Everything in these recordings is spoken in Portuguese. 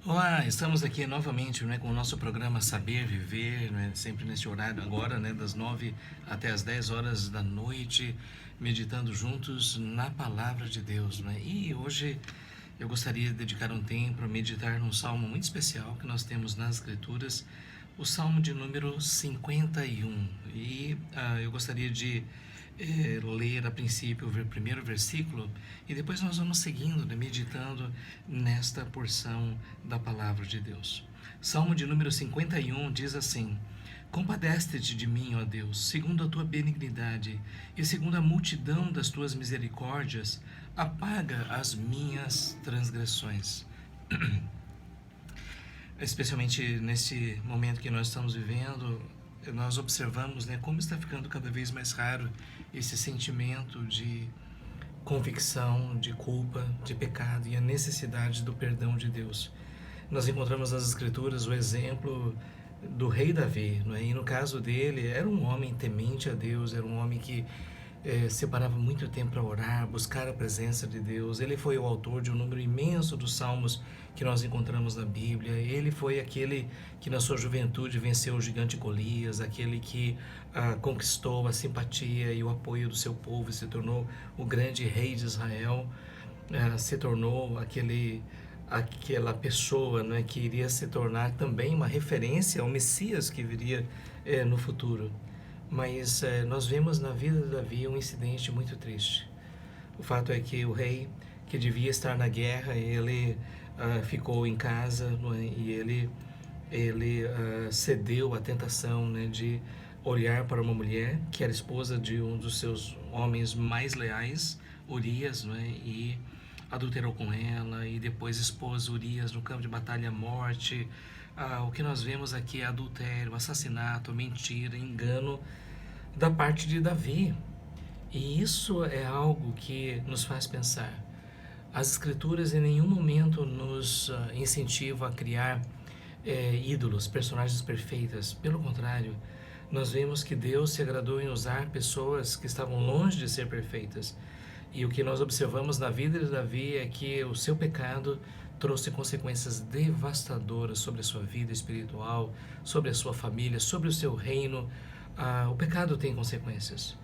Olá, estamos aqui novamente, com o nosso programa Saber Viver, sempre nesse horário agora, das 9 até as 10 horas da noite, meditando juntos na Palavra de Deus. E hoje eu gostaria de dedicar um tempo a meditar num salmo muito especial que nós temos nas Escrituras, o Salmo de número 51. Eu gostaria de ler a princípio o primeiro versículo e depois nós vamos seguindo, meditando nesta porção da palavra de Deus. Salmo de número 51 diz assim: Compadece-te de mim, ó Deus, segundo a tua benignidade e segundo a multidão das tuas misericórdias, apaga as minhas transgressões. Especialmente nesse momento que nós estamos vivendo, nós observamos como está ficando cada vez mais raro esse sentimento de convicção, de culpa, de pecado e a necessidade do perdão de Deus. Nós encontramos nas Escrituras o exemplo do rei Davi, e no caso dele era um homem temente a Deus, era um homem que separava muito tempo para orar, buscar a presença de Deus. Ele foi o autor de um número imenso dos salmos que nós encontramos na Bíblia. Ele foi aquele que na sua juventude venceu o gigante Golias, aquele que conquistou a simpatia e o apoio do seu povo e se tornou o grande rei de Israel, se tornou aquela pessoa, que iria se tornar também uma referência ao Messias que viria no futuro. Mas nós vemos na vida de Davi um incidente muito triste. O fato é que o rei, que devia estar na guerra, ele ficou em casa, e ele cedeu à tentação, de olhar para uma mulher que era esposa de um dos seus homens mais leais, Urias, e adulterou com ela e depois expôs Urias no campo de batalha à morte. O que nós vemos aqui é adultério, assassinato, mentira, engano da parte de Davi. E isso é algo que nos faz pensar. As Escrituras em nenhum momento nos incentivam a criar ídolos, personagens perfeitas. Pelo contrário, nós vemos que Deus se agradou em usar pessoas que estavam longe de ser perfeitas. E o que nós observamos na vida de Davi é que o seu pecado trouxe consequências devastadoras sobre a sua vida espiritual, sobre a sua família, sobre o seu reino. O pecado tem consequências.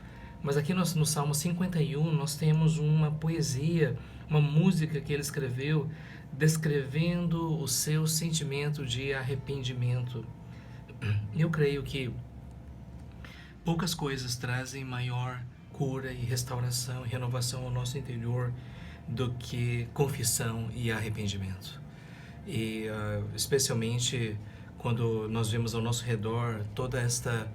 Mas aqui no Salmo 51 nós temos uma poesia, uma música que ele escreveu descrevendo o seu sentimento de arrependimento. Eu creio que poucas coisas trazem maior cura e restauração e renovação ao nosso interior do que confissão e arrependimento. E especialmente quando nós vemos ao nosso redor toda esta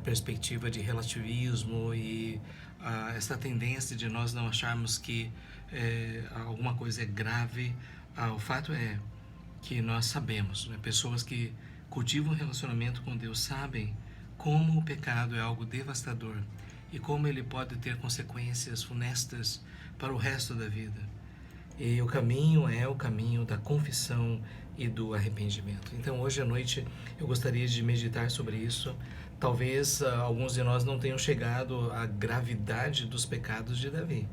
perspectiva de relativismo e esta tendência de nós não acharmos que alguma coisa é grave. O fato é que nós sabemos, pessoas que cultivam um relacionamento com Deus sabem como o pecado é algo devastador e como ele pode ter consequências funestas para o resto da vida. E o caminho é o caminho da confissão e do arrependimento. Então hoje à noite eu gostaria de meditar sobre isso. Talvez alguns de nós não tenham chegado à gravidade dos pecados de Davi,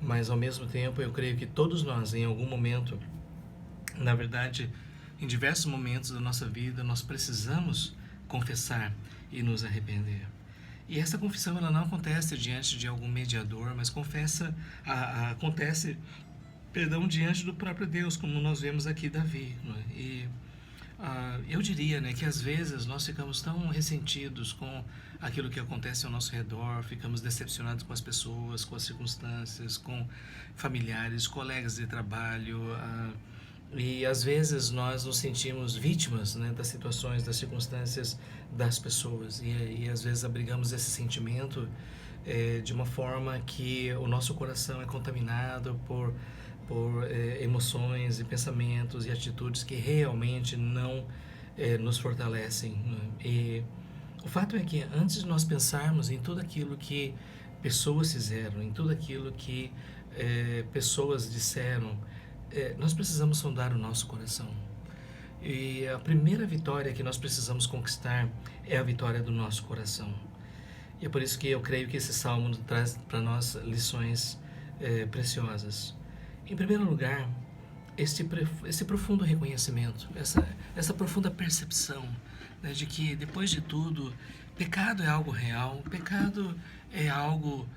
mas ao mesmo tempo eu creio que todos nós em algum momento, na verdade em diversos momentos da nossa vida, nós precisamos confessar e nos arrepender. E essa confissão ela não acontece diante de algum mediador, mas acontece diante do próprio Deus, como nós vemos aqui Davi. E eu diria que às vezes nós ficamos tão ressentidos com aquilo que acontece ao nosso redor, ficamos decepcionados com as pessoas, com as circunstâncias, com familiares, colegas de trabalho, e às vezes nós nos sentimos vítimas das situações, das circunstâncias das pessoas, e às vezes abrigamos esse sentimento de uma forma que o nosso coração é contaminado por emoções e pensamentos e atitudes que realmente não nos fortalecem. E o fato é que antes de nós pensarmos em tudo aquilo que pessoas fizeram, em tudo aquilo que pessoas disseram, nós precisamos sondar o nosso coração. E a primeira vitória que nós precisamos conquistar é a vitória do nosso coração. E é por isso que eu creio que esse salmo traz para nós lições preciosas. Em primeiro lugar, esse profundo reconhecimento, essa profunda percepção, né, de que, depois de tudo, pecado é algo real, pecado é algo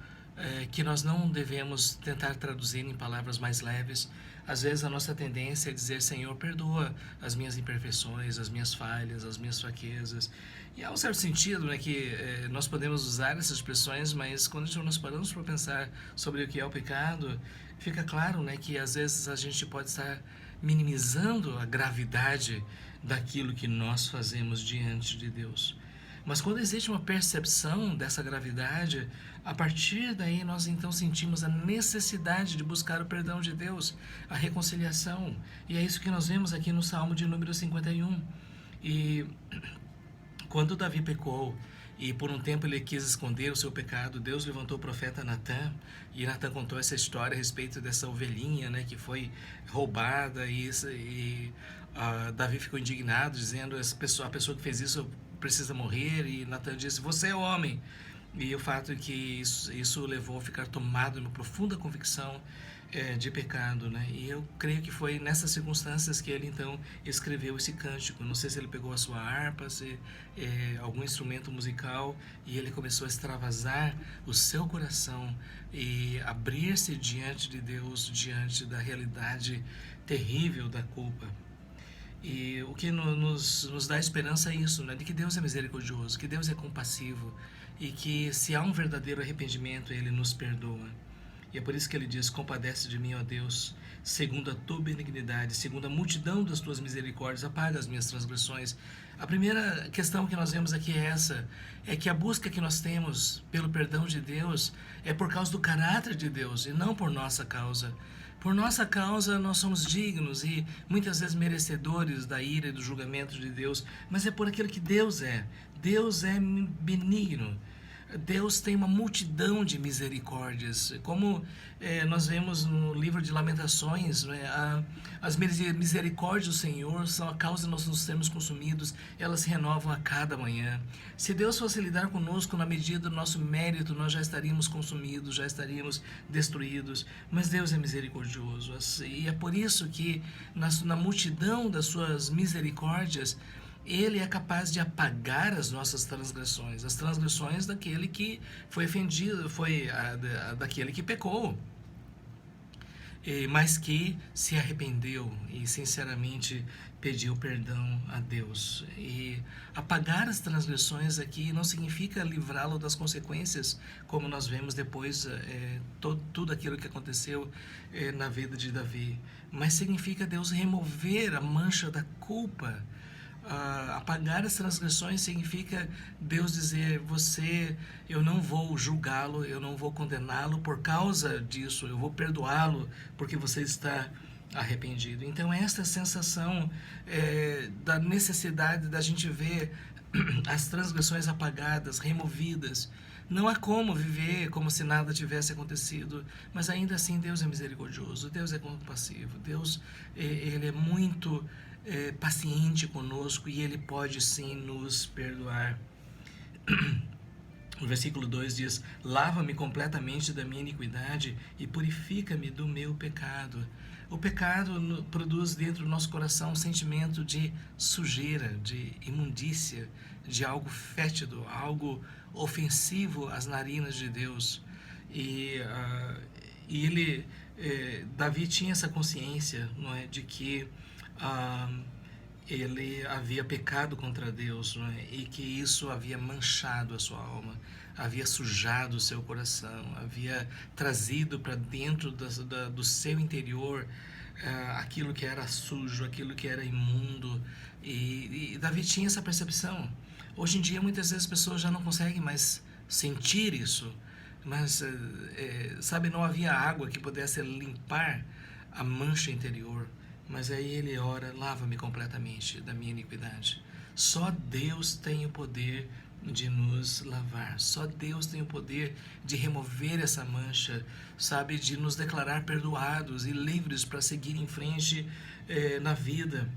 que nós não devemos tentar traduzir em palavras mais leves. Às vezes a nossa tendência é dizer: Senhor, perdoa as minhas imperfeições, as minhas falhas, as minhas fraquezas. E há um certo sentido, né, que nós podemos usar essas expressões, mas quando nós paramos para pensar sobre o que é o pecado, fica claro, né, que às vezes a gente pode estar minimizando a gravidade daquilo que nós fazemos diante de Deus. Mas quando existe uma percepção dessa gravidade, a partir daí nós então sentimos a necessidade de buscar o perdão de Deus, a reconciliação. E é isso que nós vemos aqui no Salmo de número 51. E quando Davi pecou e por um tempo ele quis esconder o seu pecado, Deus levantou o profeta Natã, e Natã contou essa história a respeito dessa ovelhinha, né, que foi roubada, e Davi ficou indignado, dizendo: a pessoa que fez isso precisa morrer. E Natã disse: você é homem. E o fato é que isso o levou a ficar tomado de uma profunda convicção de pecado, né? E eu creio que foi nessas circunstâncias que ele então escreveu esse cântico. Não sei se ele pegou a sua harpa, se algum instrumento musical, e ele começou a extravasar o seu coração e abrir-se diante de Deus, diante da realidade terrível da culpa. E o que nos dá esperança é isso, né? De que Deus é misericordioso, que Deus é compassivo, e que, se há um verdadeiro arrependimento, Ele nos perdoa. E é por isso que Ele diz: compadece de mim, ó Deus, segundo a tua benignidade, segundo a multidão das tuas misericórdias, apaga as minhas transgressões. A primeira questão que nós vemos aqui é essa: é que a busca que nós temos pelo perdão de Deus é por causa do caráter de Deus e não por nossa causa. Por nossa causa nós somos dignos e muitas vezes merecedores da ira e do julgamento de Deus, mas é por aquilo que Deus é. Deus é benigno. Deus tem uma multidão de misericórdias. Como nós vemos no livro de Lamentações, né, as misericórdias do Senhor são a causa de nós não sermos consumidos, elas se renovam a cada manhã. Se Deus fosse lidar conosco na medida do nosso mérito, nós já estaríamos consumidos, já estaríamos destruídos. Mas Deus é misericordioso, e é por isso que na multidão das suas misericórdias, Ele é capaz de apagar as nossas transgressões, as transgressões daquele que foi ofendido, daquele que pecou, mas que se arrependeu e sinceramente pediu perdão a Deus. E apagar as transgressões aqui não significa livrá-lo das consequências, como nós vemos depois tudo aquilo que aconteceu na vida de Davi, mas significa Deus remover a mancha da culpa. Apagar as transgressões significa Deus dizer: eu não vou julgá-lo, eu não vou condená-lo por causa disso, eu vou perdoá-lo porque você está arrependido. Então esta sensação da necessidade da gente ver as transgressões apagadas, removidas. Não há como viver como se nada tivesse acontecido, mas ainda assim Deus é misericordioso, Deus é compassivo, Deus ele é muito paciente conosco, e Ele pode sim nos perdoar. O versículo 2 diz: lava-me completamente da minha iniquidade e purifica-me do meu pecado. O pecado produz dentro do nosso coração um sentimento de sujeira, de imundícia, de algo fétido, algo ofensivo às narinas de Deus. E Davi tinha essa consciência, não é, de que ele havia pecado contra Deus, não é? E que isso havia manchado a sua alma, havia sujado o seu coração, havia trazido para dentro do seu interior aquilo que era sujo, aquilo que era imundo. E Davi tinha essa percepção. Hoje em dia, muitas vezes as pessoas já não conseguem mais sentir isso, mas sabe, não havia água que pudesse limpar a mancha interior. Mas aí ele ora: lava-me completamente da minha iniquidade. Só Deus tem o poder de nos lavar. Só Deus tem o poder de remover essa mancha, sabe, de nos declarar perdoados e livres para seguir em frente na vida.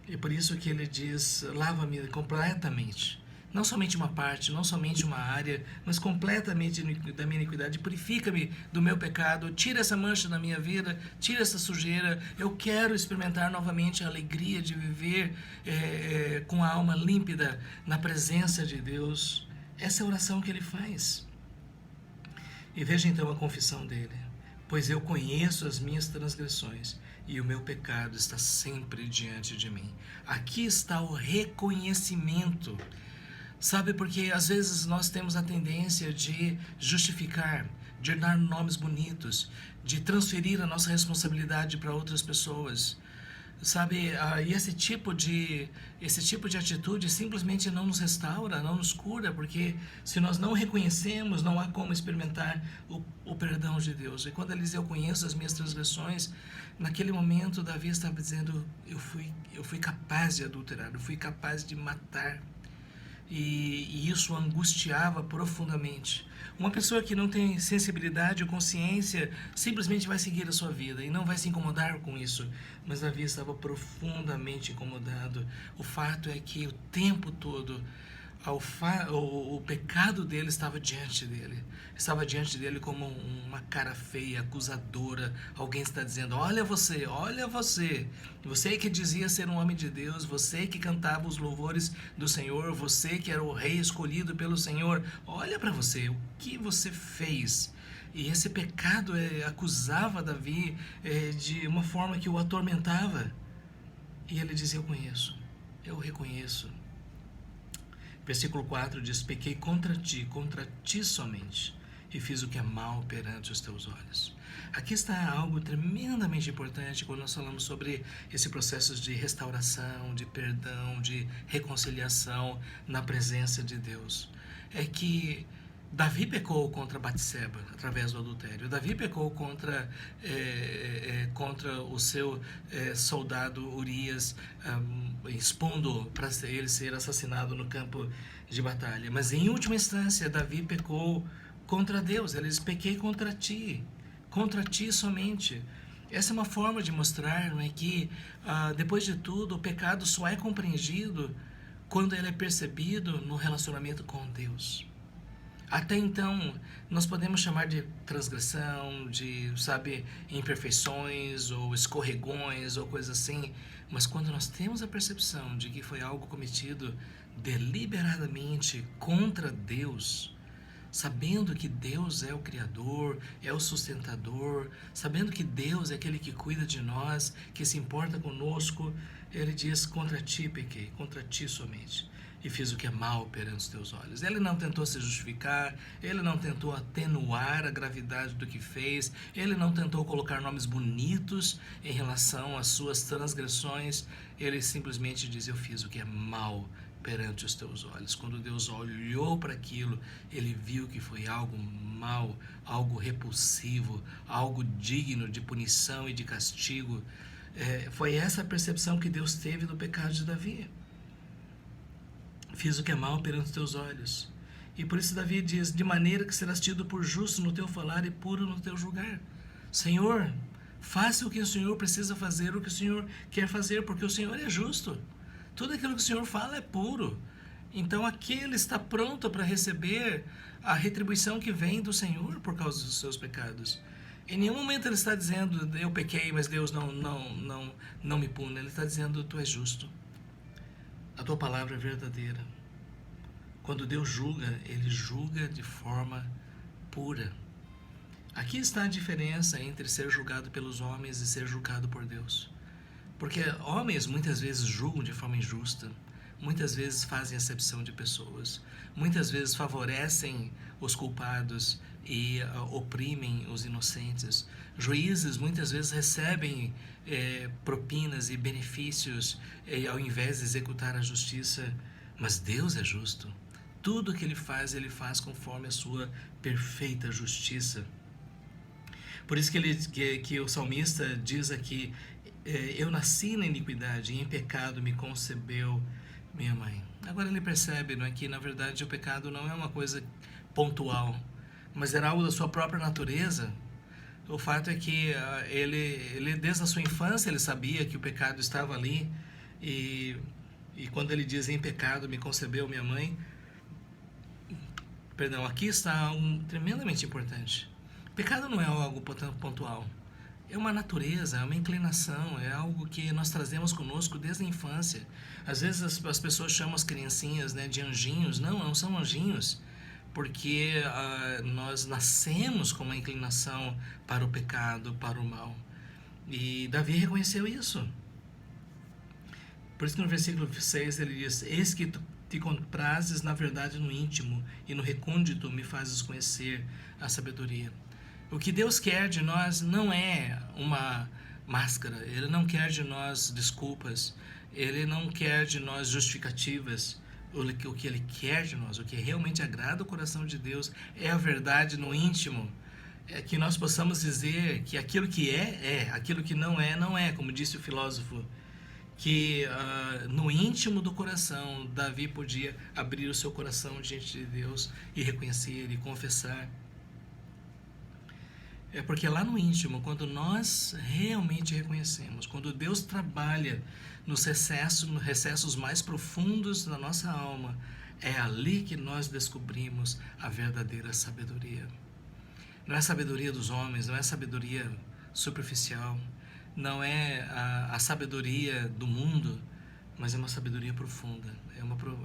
E por isso que ele diz: lava-me completamente. não somente uma parte, não somente uma área, mas completamente da minha iniquidade. Purifica-me do meu pecado, tira essa mancha da minha vida, tira essa sujeira. Eu quero experimentar novamente a alegria de viver com a alma límpida na presença de Deus. Essa é a oração que ele faz. E veja então a confissão dele. Pois eu conheço as minhas transgressões e o meu pecado está sempre diante de mim. Aqui está o reconhecimento. Sabe, porque às vezes nós temos a tendência de justificar, de dar nomes bonitos, de transferir a nossa responsabilidade para outras pessoas. Sabe, e esse tipo de atitude simplesmente não nos restaura, não nos cura, porque se nós não reconhecemos, não há como experimentar o perdão de Deus. E quando ele diz, eu conheço as minhas transgressões, naquele momento Davi estava dizendo, eu fui capaz de adulterar, eu fui capaz de matar. E isso angustiava profundamente. Uma pessoa que não tem sensibilidade ou consciência simplesmente vai seguir a sua vida e não vai se incomodar com isso. Mas Davi estava profundamente incomodado. O fato é que o tempo todo o pecado dele estava diante dele. Estava diante dele como uma cara feia, acusadora. Alguém está dizendo, olha você, você que dizia ser um homem de Deus, você que cantava os louvores do Senhor, você que era o rei escolhido pelo Senhor, olha para você, o que você fez? E esse pecado acusava Davi de uma forma que o atormentava. E ele dizia, eu reconheço. Versículo 4 diz, pequei contra ti somente, e fiz o que é mal perante os teus olhos. Aqui está algo tremendamente importante quando nós falamos sobre esse processo de restauração, de perdão, de reconciliação na presença de Deus. É que Davi pecou contra Batseba através do adultério. Davi pecou contra o seu soldado Urias, expondo para ele ser assassinado no campo de batalha. Mas em última instância, Davi pecou contra Deus. Ele diz, pequei contra ti somente. Essa é uma forma de mostrar, não é, que depois de tudo o pecado só é compreendido quando ele é percebido no relacionamento com Deus. Até então, nós podemos chamar de transgressão, de, imperfeições ou escorregões ou coisas assim, mas quando nós temos a percepção de que foi algo cometido deliberadamente contra Deus, sabendo que Deus é o Criador, é o sustentador, sabendo que Deus é aquele que cuida de nós, que se importa conosco, ele diz, contra ti pequei, contra ti somente. E fiz o que é mal perante os teus olhos. Ele não tentou se justificar, ele não tentou atenuar a gravidade do que fez, ele não tentou colocar nomes bonitos em relação às suas transgressões, ele simplesmente diz, eu fiz o que é mal perante os teus olhos. Quando Deus olhou para aquilo, ele viu que foi algo mal, algo repulsivo, algo digno de punição e de castigo. Foi essa a percepção que Deus teve do pecado de Davi. Fiz o que é mal perante os teus olhos. E por isso Davi diz, de maneira que serás tido por justo no teu falar e puro no teu julgar. Senhor, faça o que o Senhor precisa fazer, o que o Senhor quer fazer, porque o Senhor é justo. Tudo aquilo que o Senhor fala é puro. Então aqui ele está pronto para receber a retribuição que vem do Senhor por causa dos seus pecados. Em nenhum momento ele está dizendo, eu pequei, mas Deus não me pune. Ele está dizendo, tu és justo. A tua palavra é verdadeira. Quando Deus julga, ele julga de forma pura. Aqui está a diferença entre ser julgado pelos homens e ser julgado por Deus. Porque homens muitas vezes julgam de forma injusta, muitas vezes fazem acepção de pessoas, muitas vezes favorecem os culpados e oprimem os inocentes. Juízes muitas vezes recebem propinas e benefícios ao invés de executar a justiça, mas Deus é justo. Tudo que ele faz conforme a sua perfeita justiça. Por isso que o salmista diz aqui, eu nasci na iniquidade e em pecado me concebeu minha mãe. Agora ele percebe, não é, que na verdade o pecado não é uma coisa pontual, mas era algo da sua própria natureza. O fato é que ele desde a sua infância ele sabia que o pecado estava ali, e quando ele diz em pecado me concebeu minha mãe, Perdão, aqui está algo tremendamente importante. Pecado não é algo pontual. É uma natureza, é uma inclinação, é algo que nós trazemos conosco desde a infância. Às vezes as pessoas chamam as criancinhas, né, de anjinhos. Não, não são anjinhos, porque nós nascemos com uma inclinação para o pecado, para o mal. E Davi reconheceu isso. Por isso que no versículo 6 ele diz: Eis que tu te comprases na verdade no íntimo, e no recôndito me fazes conhecer a sabedoria. O que Deus quer de nós não é uma máscara, Ele não quer de nós desculpas, Ele não quer de nós justificativas. O que Ele quer de nós, o que realmente agrada o coração de Deus, é a verdade no íntimo. É que nós possamos dizer que aquilo que é, aquilo que não é, não é, como disse o filósofo. Que no íntimo do coração, Davi podia abrir o seu coração diante de Deus e reconhecer e confessar. É porque lá no íntimo, quando nós realmente reconhecemos, quando Deus trabalha nos recessos mais profundos da nossa alma, é ali que nós descobrimos a verdadeira sabedoria. Não é a sabedoria dos homens, não é a sabedoria superficial, não é a sabedoria do mundo, mas é uma sabedoria profunda.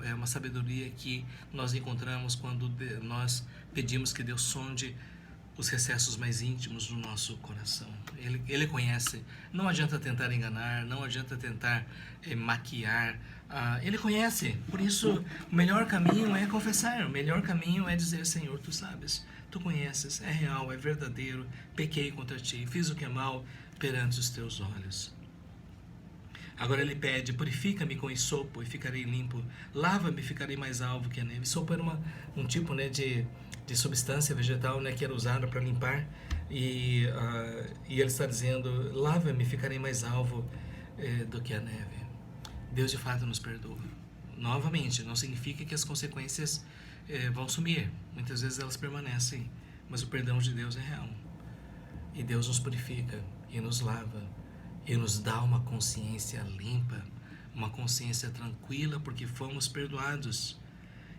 É uma sabedoria que nós encontramos quando nós pedimos que Deus sonde os recessos mais íntimos do nosso coração. Ele conhece. Não adianta tentar enganar, não adianta tentar maquiar. Ele conhece. Por isso, o melhor caminho é confessar. O melhor caminho é dizer: Senhor, Tu sabes, Tu conheces, é real, é verdadeiro. Pequei contra Ti, fiz o que é mal perante os Teus olhos. Agora ele pede: purifica-me com esopo e ficarei limpo. Lava-me e ficarei mais alvo que a neve. Esopo era um tipo, né, de substância vegetal, né, que era usada para limpar. E ele está dizendo: lava-me e ficarei mais alvo do que a neve. Deus de fato nos perdoa. Novamente, não significa que as consequências vão sumir. Muitas vezes elas permanecem. Mas o perdão de Deus é real. E Deus nos purifica e nos lava. E nos dá uma consciência limpa, uma consciência tranquila, porque fomos perdoados.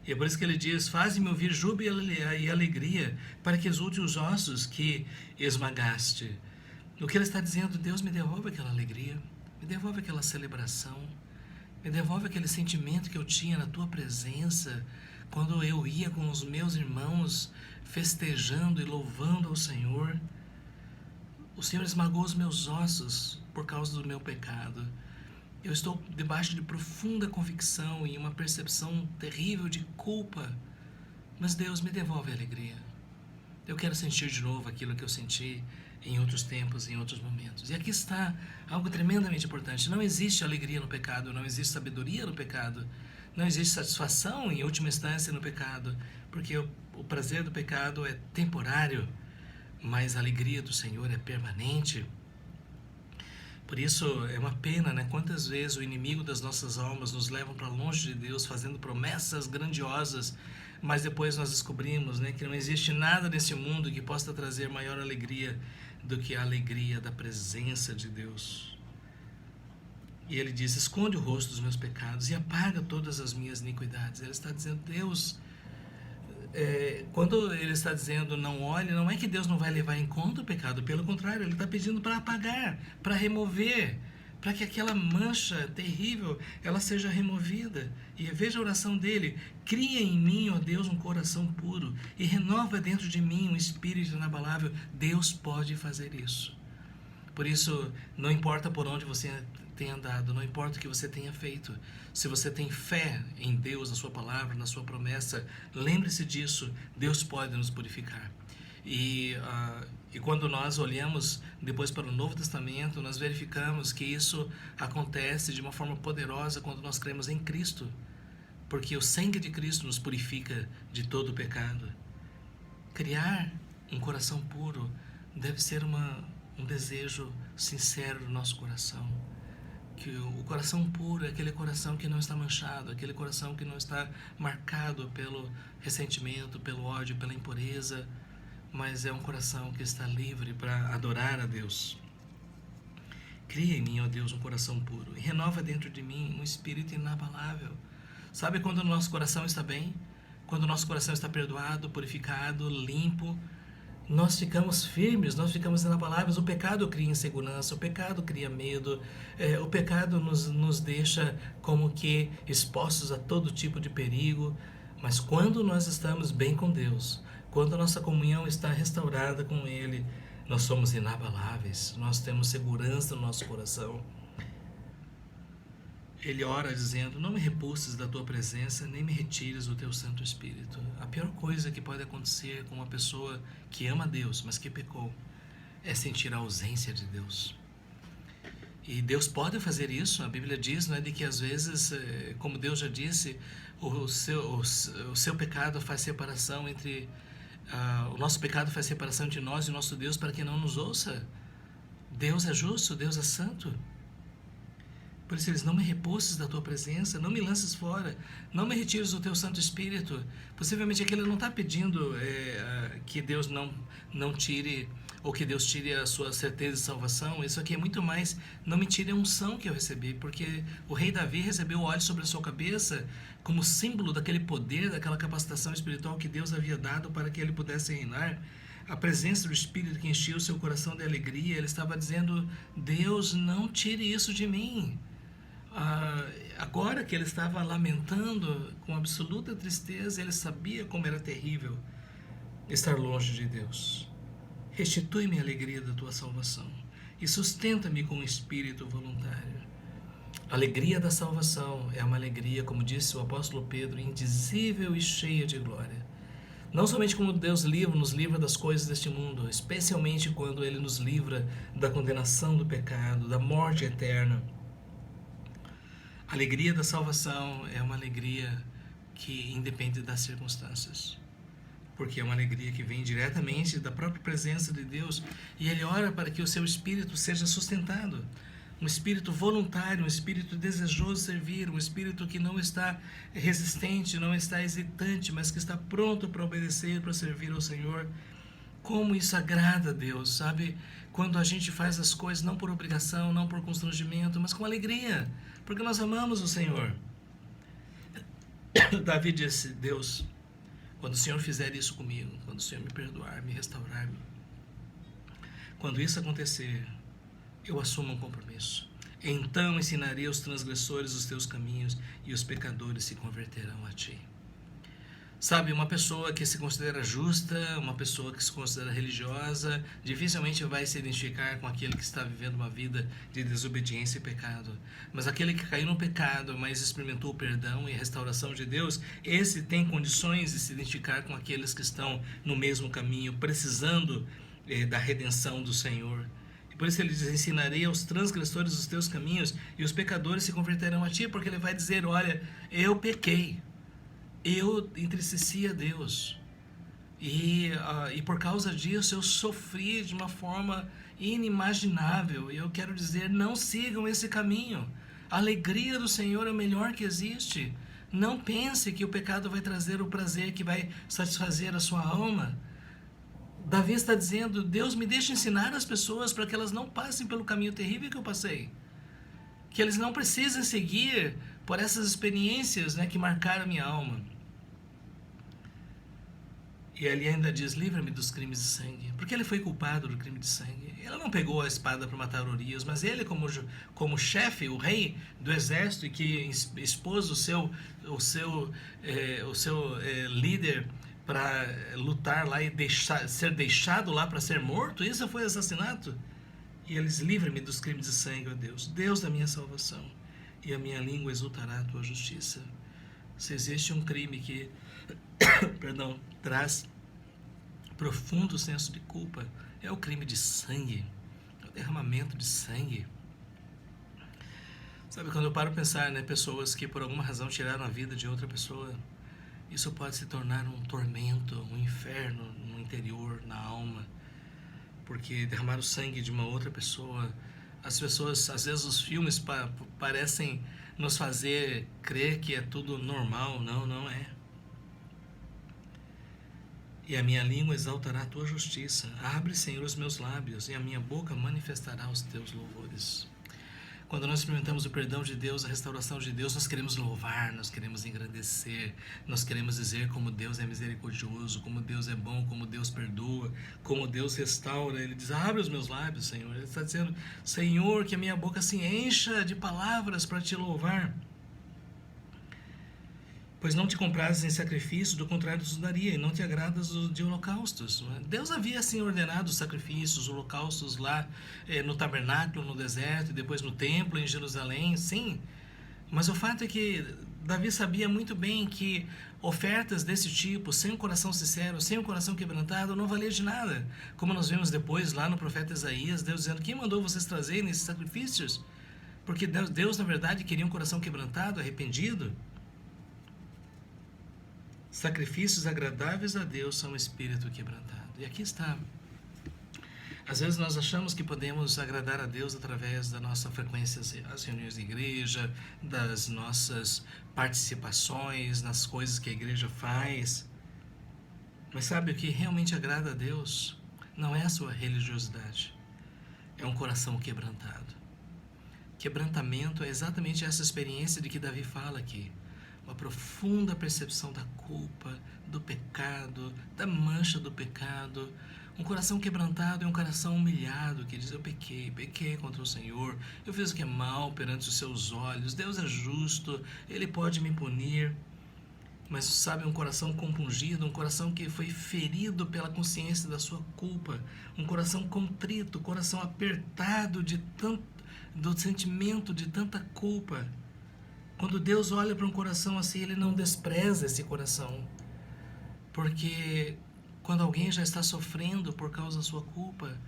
E é por isso que ele diz: faze-me ouvir júbilo e alegria, para que exulte os ossos que esmagaste. O que ele está dizendo: Deus, me devolve aquela alegria, me devolve aquela celebração, me devolve aquele sentimento que eu tinha na tua presença, quando eu ia com os meus irmãos festejando e louvando ao Senhor. O Senhor esmagou os meus ossos por causa do meu pecado. Eu estou debaixo de profunda convicção e uma percepção terrível de culpa. Mas Deus, me devolve a alegria. Eu quero sentir de novo aquilo que eu senti em outros tempos, em outros momentos. E aqui está algo tremendamente importante. Não existe alegria no pecado, não existe sabedoria no pecado, não existe satisfação, em última instância, no pecado, porque o prazer do pecado é temporário, mas a alegria do Senhor é permanente. Por isso é uma pena, né? Quantas vezes o inimigo das nossas almas nos leva para longe de Deus, fazendo promessas grandiosas, mas depois nós descobrimos, né, que não existe nada nesse mundo que possa trazer maior alegria do que a alegria da presença de Deus. E ele diz: esconde o rosto dos meus pecados e apaga todas as minhas iniquidades. Ele está dizendo: Deus, quando ele está dizendo não olhe, não é que Deus não vai levar em conta o pecado, pelo contrário, ele está pedindo para apagar, para remover, para que aquela mancha terrível ela seja removida. E veja a oração dele: cria em mim, ó Deus, um coração puro e renova dentro de mim um espírito inabalável. Deus pode fazer isso. Por isso, não importa por onde você tenha andado, não importa o que você tenha feito, se você tem fé em Deus, na sua palavra, na sua promessa, lembre-se disso: Deus pode nos purificar. E quando nós olhamos depois para o Novo Testamento, nós verificamos que isso acontece de uma forma poderosa quando nós cremos em Cristo, porque o sangue de Cristo nos purifica de todo o pecado. Criar um coração puro deve ser um desejo sincero do nosso coração. Que o coração puro é aquele coração que não está manchado, aquele coração que não está marcado pelo ressentimento, pelo ódio, pela impureza, mas é um coração que está livre para adorar a Deus. Cria em mim, ó Deus, um coração puro e renova dentro de mim um espírito inabalável. Sabe quando o nosso coração está bem? quando o nosso coração está perdoado, purificado, limpo, nós ficamos firmes, nós ficamos inabaláveis. O pecado cria insegurança, o pecado cria medo, o pecado nos deixa como que expostos a todo tipo de perigo. Mas quando nós estamos bem com Deus, quando a nossa comunhão está restaurada com Ele, nós somos inabaláveis, nós temos segurança no nosso coração. Ele ora dizendo: não me repulses da tua presença, nem me retires o teu Santo Espírito. A pior coisa que pode acontecer com uma pessoa que ama Deus, mas que pecou, é sentir a ausência de Deus. E Deus pode fazer isso. A Bíblia diz, né, de que às vezes, como Deus já disse, o seu pecado faz separação entre... o nosso pecado faz separação entre nós e o nosso Deus para que não nos ouça. Deus é justo, Deus é santo. Por isso, eles: não me repulses da tua presença, não me lances fora, não me retires o teu Santo Espírito. Possivelmente aqui ele não está pedindo que Deus não tire, ou que Deus tire a sua certeza de salvação. Isso aqui é muito mais: não me tire a unção que eu recebi, porque o rei Davi recebeu óleo sobre a sua cabeça como símbolo daquele poder, daquela capacitação espiritual que Deus havia dado para que ele pudesse reinar. A presença do Espírito que enchia o seu coração de alegria. Ele estava dizendo: Deus, não tire isso de mim. Agora que ele estava lamentando com absoluta tristeza, ele sabia como era terrível estar longe de Deus. Restitui-me a alegria da tua salvação e sustenta-me com um espírito voluntário. A alegria da salvação é uma alegria, como disse o apóstolo Pedro, indizível e cheia de glória. Não somente como Deus nos livra das coisas deste mundo, especialmente quando Ele nos livra da condenação do pecado, da morte eterna. A alegria da salvação é uma alegria que independe das circunstâncias, porque é uma alegria que vem diretamente da própria presença de Deus, e Ele ora para que o seu espírito seja sustentado. Um espírito voluntário, um espírito desejoso de servir, um espírito que não está resistente, não está hesitante, mas que está pronto para obedecer, para servir ao Senhor. Como isso agrada a Deus, sabe? Quando a gente faz as coisas não por obrigação, não por constrangimento, mas com alegria, porque nós amamos o Senhor. Davi disse: Deus, quando o Senhor fizer isso comigo, quando o Senhor me perdoar, me restaurar, quando isso acontecer, eu assumo um compromisso. Então ensinarei aos transgressores os teus caminhos e os pecadores se converterão a ti. Sabe, uma pessoa que se considera justa, uma pessoa que se considera religiosa, dificilmente vai se identificar com aquele que está vivendo uma vida de desobediência e pecado. Mas aquele que caiu no pecado, mas experimentou o perdão e a restauração de Deus, esse tem condições de se identificar com aqueles que estão no mesmo caminho, precisando da redenção do Senhor. E por isso ele diz: ensinarei aos transgressores os teus caminhos e os pecadores se converterão a ti, porque ele vai dizer: olha, eu pequei. Eu entristeci a Deus e por causa disso eu sofri de uma forma inimaginável. E eu quero dizer: não sigam esse caminho. A alegria do Senhor é o melhor que existe. Não pense que o pecado vai trazer o prazer que vai satisfazer a sua alma. Davi está dizendo: Deus, me deixa ensinar as pessoas para que elas não passem pelo caminho terrível que eu passei, que eles não precisem seguir por essas experiências, né, que marcaram a minha alma. E ele ainda diz: livra-me dos crimes de sangue, porque ele foi culpado do crime de sangue. Ele não pegou a espada para matar Urias, mas ele, como chefe, o rei do exército, e que expôs o seu líder para lutar lá e ser deixado lá para ser morto, isso foi assassinato. E eles: livra-me dos crimes de sangue, ó Deus, Deus da minha salvação, e a minha língua exultará a tua justiça. Se existe um crime que traz profundo senso de culpa, é o crime de sangue, é o derramamento de sangue. Sabe, quando eu paro a pensar, né, pessoas que por alguma razão tiraram a vida de outra pessoa, isso pode se tornar um tormento, um inferno no interior, na alma, porque derramar o sangue de uma outra pessoa, as pessoas, às vezes os filmes parecem nos fazer crer que é tudo normal. Não, não é. E a minha língua exaltará a tua justiça. Abre, Senhor, os meus lábios, e a minha boca manifestará os teus louvores. Quando nós experimentamos o perdão de Deus, a restauração de Deus, nós queremos louvar, nós queremos engrandecer, nós queremos dizer como Deus é misericordioso, como Deus é bom, como Deus perdoa, como Deus restaura. Ele diz, abre os meus lábios, Senhor. Ele está dizendo, Senhor, que a minha boca se encha de palavras para te louvar. Pois não te comprases em sacrifício, do contrário te daria, e não te agradas de holocaustos. Deus havia assim ordenado os sacrifícios, os holocaustos lá no tabernáculo, no deserto, e depois no templo em Jerusalém, sim. Mas o fato é que Davi sabia muito bem que ofertas desse tipo, sem um coração sincero, sem um coração quebrantado, não valia de nada. Como nós vemos depois lá no profeta Isaías, Deus dizendo, quem mandou vocês trazerem esses sacrifícios? Porque Deus na verdade queria um coração quebrantado, arrependido. Sacrifícios agradáveis a Deus são um espírito quebrantado. E aqui está. Às vezes nós achamos que podemos agradar a Deus através da nossa frequência às reuniões de igreja, das nossas participações nas coisas que a igreja faz. Mas sabe o que realmente agrada a Deus? Não é a sua religiosidade. É um coração quebrantado. Quebrantamento é exatamente essa experiência de que Davi fala aqui. Uma profunda percepção da culpa, do pecado, da mancha do pecado. Um coração quebrantado é um coração humilhado, que diz, eu pequei contra o Senhor, eu fiz o que é mal perante os seus olhos, Deus é justo, Ele pode me punir. Mas sabe, um coração compungido, um coração que foi ferido pela consciência da sua culpa, um coração contrito, um coração apertado do sentimento de tanta culpa. Quando Deus olha para um coração assim, Ele não despreza esse coração. Porque quando alguém já está sofrendo por causa da sua culpa,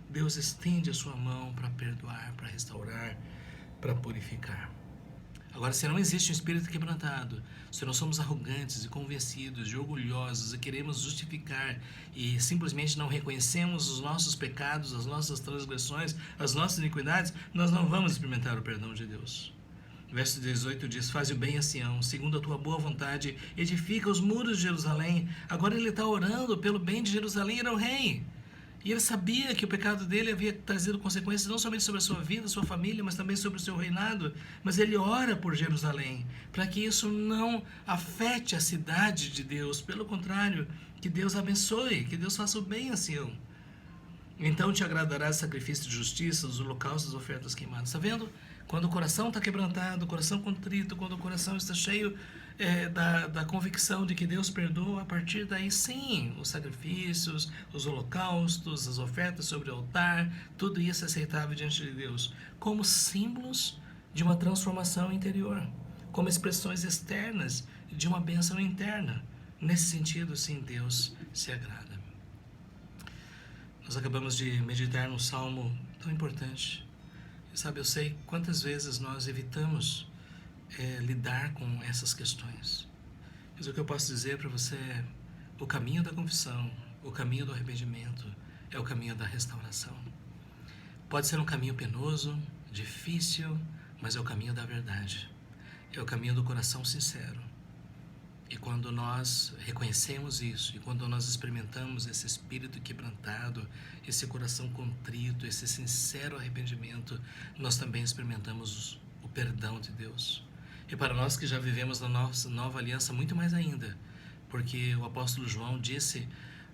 Deus estende a sua mão para perdoar, para restaurar, para purificar. Agora, se não existe um espírito quebrantado, se nós somos arrogantes e convencidos e orgulhosos e queremos justificar e simplesmente não reconhecemos os nossos pecados, as nossas transgressões, as nossas iniquidades, nós não vamos experimentar o perdão de Deus. Verso 18 diz, faz o bem a Sião, segundo a tua boa vontade, edifica os muros de Jerusalém. Agora ele está orando pelo bem de Jerusalém, era o rei. E ele sabia que o pecado dele havia trazido consequências não somente sobre a sua vida, sua família, mas também sobre o seu reinado. Mas ele ora por Jerusalém, para que isso não afete a cidade de Deus. Pelo contrário, que Deus abençoe, que Deus faça o bem a Sião. Então te agradará o sacrifício de justiça, os holocaustos, as ofertas queimadas. Está vendo? Quando o coração está quebrantado, o coração contrito, quando o coração está cheio da convicção de que Deus perdoa, a partir daí sim, os sacrifícios, os holocaustos, as ofertas sobre o altar, tudo isso é aceitável diante de Deus, como símbolos de uma transformação interior, como expressões externas de uma bênção interna. Nesse sentido, sim, Deus se agrada. Nós acabamos de meditar num salmo tão importante. Sabe, eu sei quantas vezes nós evitamos lidar com essas questões. Mas o que eu posso dizer para você é o caminho da confissão, o caminho do arrependimento, é o caminho da restauração. Pode ser um caminho penoso, difícil, mas é o caminho da verdade. É o caminho do coração sincero. E quando nós reconhecemos isso, e quando nós experimentamos esse espírito quebrantado, esse coração contrito, esse sincero arrependimento, nós também experimentamos o perdão de Deus. E para nós que já vivemos na nossa nova aliança, muito mais ainda, porque o apóstolo João disse,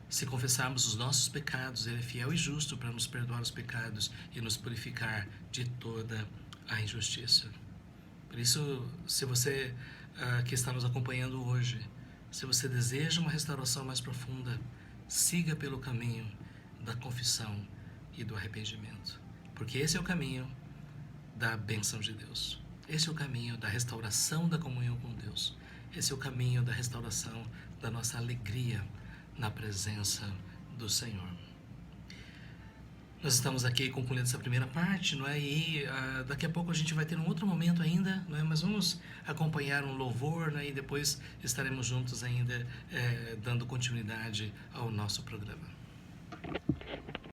se confessarmos os nossos pecados, Ele é fiel e justo para nos perdoar os pecados e nos purificar de toda a injustiça. Por isso, se você que está nos acompanhando hoje, se você deseja uma restauração mais profunda, siga pelo caminho da confissão e do arrependimento, porque esse é o caminho da bênção de Deus, esse é o caminho da restauração da comunhão com Deus, esse é o caminho da restauração da nossa alegria na presença do Senhor. Nós estamos aqui concluindo essa primeira parte, não é? E daqui a pouco a gente vai ter um outro momento ainda, não é? Mas vamos acompanhar um louvor, né? E depois estaremos juntos ainda dando continuidade ao nosso programa.